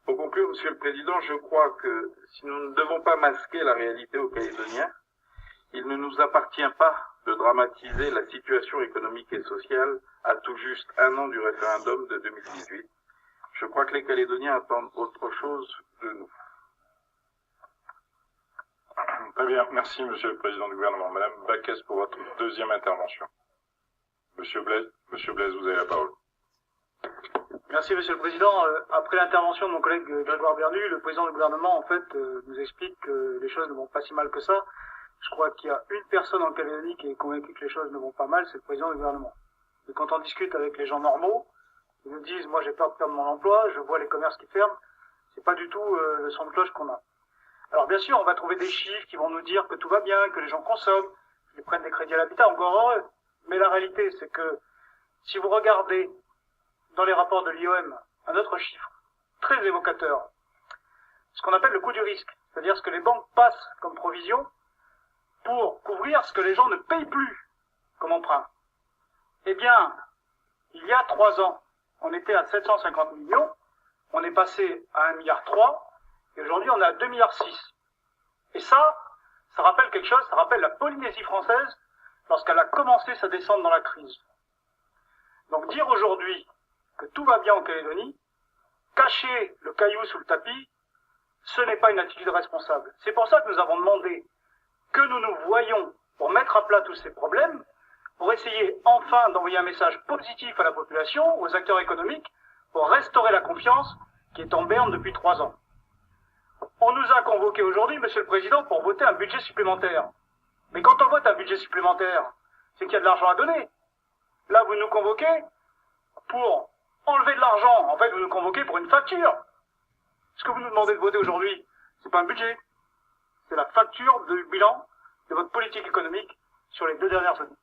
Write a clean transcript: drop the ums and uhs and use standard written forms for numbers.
Pour conclure, Monsieur le Président, je crois que si nous ne devons pas masquer la réalité aux Calédoniens, il ne nous appartient pas de dramatiser la situation économique et sociale à tout juste un an du référendum de 2018. Je crois que les Calédoniens attendent autre chose de nous. Très bien, merci Monsieur le Président du gouvernement. Madame Baquès pour votre deuxième intervention. Monsieur Blaise, vous avez la parole. Merci Monsieur le Président. Après l'intervention de mon collègue Grégoire Bernu, le président du gouvernement en fait nous explique que les choses ne vont pas si mal que ça. Je crois qu'il y a une personne en Calédonie qui est convaincue que les choses ne vont pas mal, c'est le président du gouvernement. Et quand on discute avec les gens normaux, ils nous disent moi j'ai peur de perdre mon emploi, je vois les commerces qui ferment, c'est pas du tout le son de cloche qu'on a. Alors bien sûr on va trouver des chiffres qui vont nous dire que tout va bien, que les gens consomment, qu'ils prennent des crédits à l'habitat, encore heureux. Mais la réalité c'est que si vous regardez dans les rapports de l'IOM un autre chiffre très évocateur, ce qu'on appelle le coût du risque, c'est-à-dire ce que les banques passent comme provision pour couvrir ce que les gens ne payent plus comme emprunt. Eh bien, il y a 3 ans, on était à 750 millions, on est passé à 1,3 milliard, et aujourd'hui on est à 2,6 milliards. Et ça rappelle quelque chose, ça rappelle la Polynésie française lorsqu'elle a commencé sa descente dans la crise. Donc dire aujourd'hui que tout va bien en Calédonie, cacher le caillou sous le tapis, ce n'est pas une attitude responsable. C'est pour ça que nous avons demandé que nous nous voyons pour mettre à plat tous ces problèmes, pour essayer enfin d'envoyer un message positif à la population, aux acteurs économiques, pour restaurer la confiance qui est en berne depuis 3 ans. On nous a convoqués aujourd'hui, Monsieur le Président, pour voter un budget supplémentaire. Mais quand on vote un budget supplémentaire, c'est qu'il y a de l'argent à donner. Là, vous nous convoquez pour enlever de l'argent. En fait, vous nous convoquez pour une facture. Ce que vous nous demandez de voter aujourd'hui, c'est pas un budget. C'est la facture du bilan de votre politique économique sur les 2 dernières années.